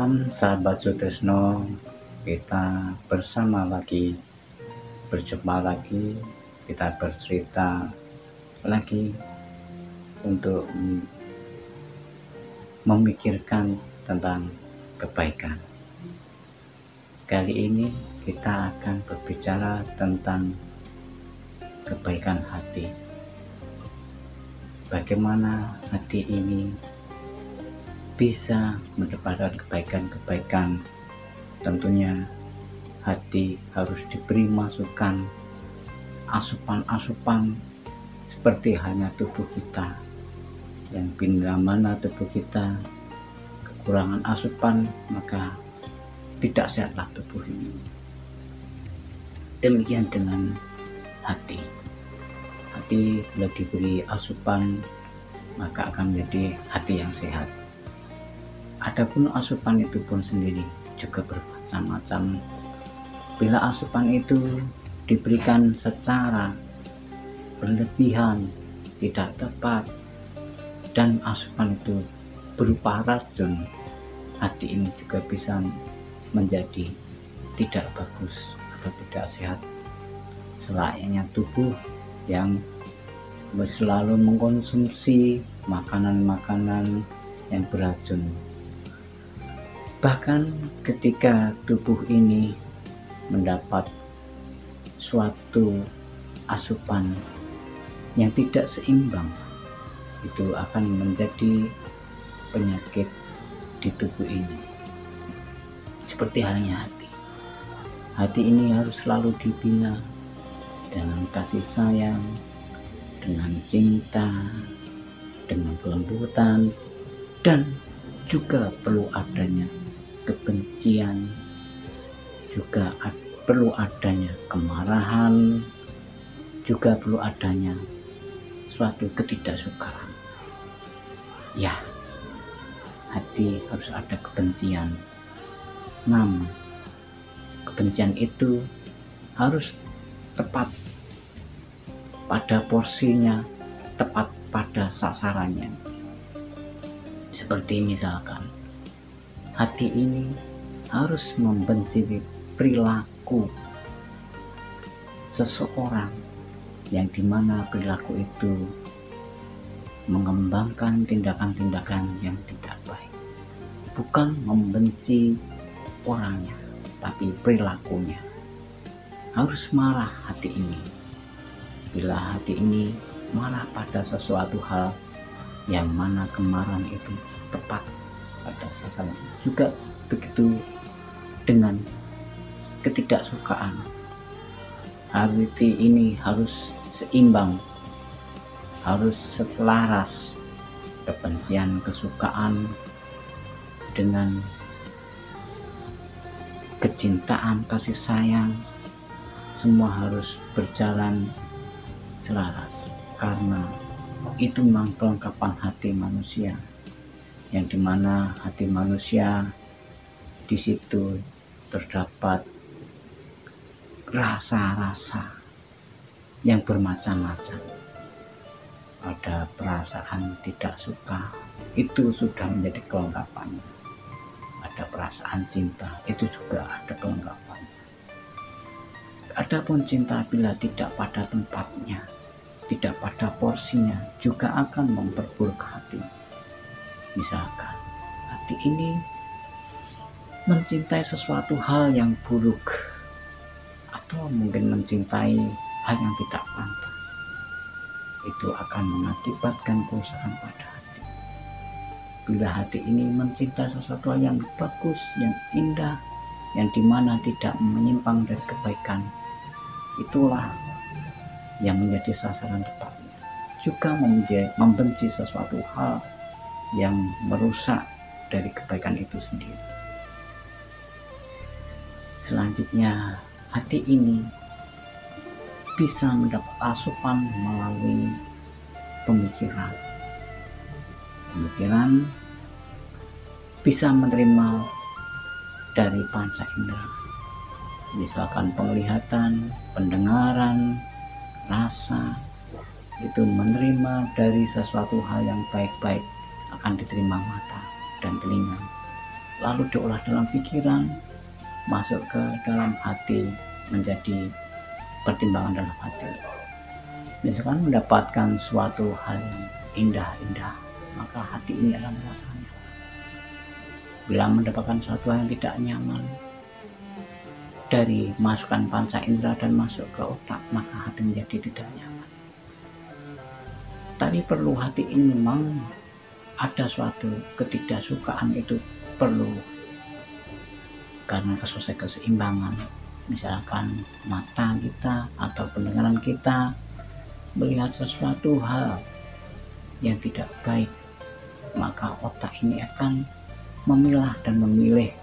Malam sahabat Sutrisno, kita berjumpa lagi, kita bercerita lagi untuk memikirkan tentang kebaikan. Kali ini kita akan berbicara tentang kebaikan hati. Bagaimana hati ini bisa mendapatkan kebaikan-kebaikan. Tentunya hati harus diberi masukan, asupan-asupan seperti hanya tubuh kita, yang bila mana tubuh kita kekurangan asupan maka tidak sehatlah tubuh ini. Demikian dengan hati. Hati bila diberi asupan maka akan menjadi hati yang sehat. Adapun asupan itu pun sendiri juga bermacam-macam. Bila asupan itu diberikan secara berlebihan, tidak tepat, dan asupan itu berupa racun, hati ini juga bisa menjadi tidak bagus atau tidak sehat, selayaknya tubuh yang selalu mengkonsumsi makanan-makanan yang beracun. Bahkan ketika tubuh ini mendapat suatu asupan yang tidak seimbang, itu akan menjadi penyakit di tubuh ini. Seperti halnya hati. Hati ini harus selalu dibina dengan kasih sayang, dengan cinta, dengan kelembutan, dan juga perlu adanya kebencian, juga perlu adanya kemarahan, juga perlu adanya suatu ketidaksukaan. Ya, hati harus ada kebencian. Namun, kebencian itu harus tepat pada porsinya, tepat pada sasarannya. Seperti misalkan, hati ini harus membenci perilaku seseorang yang dimana perilaku itu mengembangkan tindakan-tindakan yang tidak baik. Bukan membenci orangnya, tapi perilakunya. Harus marah hati ini. Bila hati ini marah pada sesuatu hal yang mana kemarahan itu tepat pada sasaran. Juga begitu dengan ketidaksukaan. Hati ini harus seimbang, harus selaras. Kebencian, kesukaan dengan kecintaan, kasih sayang, semua harus berjalan selaras, karena itu memang kelengkapan hati manusia, yang dimana hati manusia di situ terdapat rasa-rasa yang bermacam-macam. Ada perasaan tidak suka, itu sudah menjadi kelengkapan. Ada perasaan cinta, itu juga ada kelengkapan. Adapun cinta bila tidak pada tempatnya, tidak pada porsinya, juga akan memperburuk hati. Misalkan hati ini mencintai sesuatu hal yang buruk, atau mungkin mencintai hal yang tidak pantas, itu akan mengakibatkan kerusakan pada hati. Bila hati ini mencintai sesuatu hal yang bagus, yang indah, yang dimana tidak menyimpang dari kebaikan, itulah yang menjadi sasaran tepatnya. Juga membenci sesuatu hal yang merusak dari kebaikan itu sendiri. Selanjutnya, hati ini bisa mendapat asupan melalui pemikiran. Pemikiran bisa menerima dari panca indera, misalkan penglihatan, pendengaran, rasa, itu menerima dari sesuatu hal yang baik-baik akan diterima mata dan telinga. lalu diolah dalam pikiran, masuk ke dalam hati, menjadi pertimbangan dalam hati. Misalkan mendapatkan suatu hal yang indah-indah, maka hati ini akan merasakannya. Bila mendapatkan suatu hal yang tidak nyaman, dari masukan panca indera dan masuk ke otak, maka hati menjadi tidak nyaman. Tapi perlu hati ini memang ada suatu ketidaksukaan, itu perlu karena keseimbangan. Misalkan mata kita atau pendengaran kita melihat sesuatu hal yang tidak baik, maka otak ini akan memilah dan memilih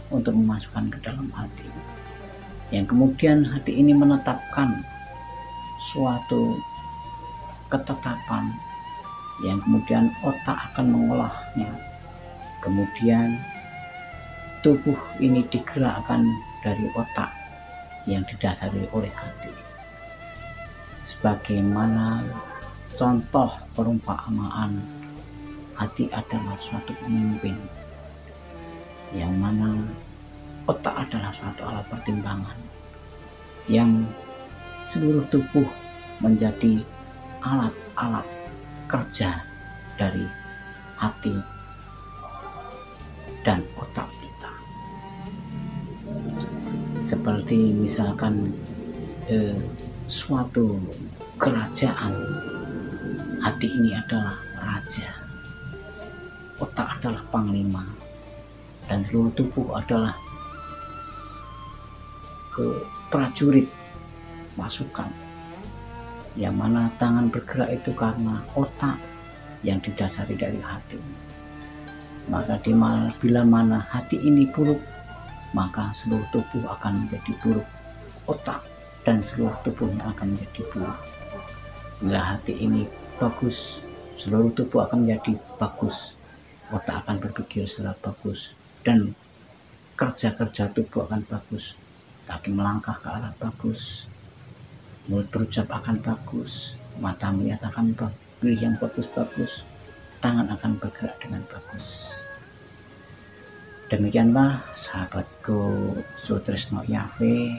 untuk memasukkan ke dalam hati, yang kemudian hati ini menetapkan suatu ketetapan yang kemudian otak akan mengolahnya. Kemudian tubuh ini digerakkan dari otak yang didasari oleh hati. Sebagaimana contoh perumpamaan, hati adalah suatu pemimpin, yang mana otak adalah suatu alat pertimbangan, yang seluruh tubuh menjadi alat-alat kerja dari hati dan otak kita. Seperti misalkan suatu kerajaan, hati ini adalah raja, otak adalah panglima, dan seluruh tubuh adalah prajurit pasukan, yang mana tangan bergerak itu karena otak yang didasari dari hati. Maka bila mana hati ini buruk, maka seluruh tubuh akan menjadi buruk, otak dan seluruh tubuhnya akan menjadi buruk. Bila hati ini bagus, seluruh tubuh akan menjadi bagus, otak akan berpikir secara bagus, dan kerja-kerja tubuh akan bagus. Kaki melangkah ke arah bagus, mulut berucap akan bagus, mata melihat akan pilih yang bagus-bagus, tangan akan bergerak dengan bagus. Demikianlah sahabatku Sutrisno Yahwe,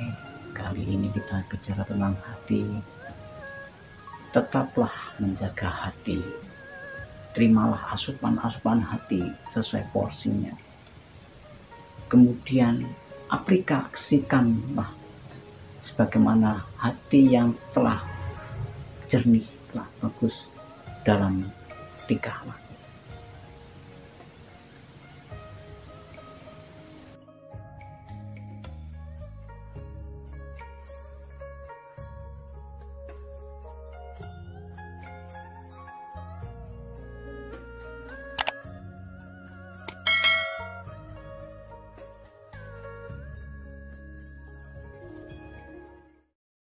kali ini kita bicara tentang hati. Tetaplah menjaga hati, terimalah asupan-asupan hati sesuai porsinya. Kemudian aplikasikanlah sebagaimana hati yang telah jernih, telah bagus dalam tingkah laku.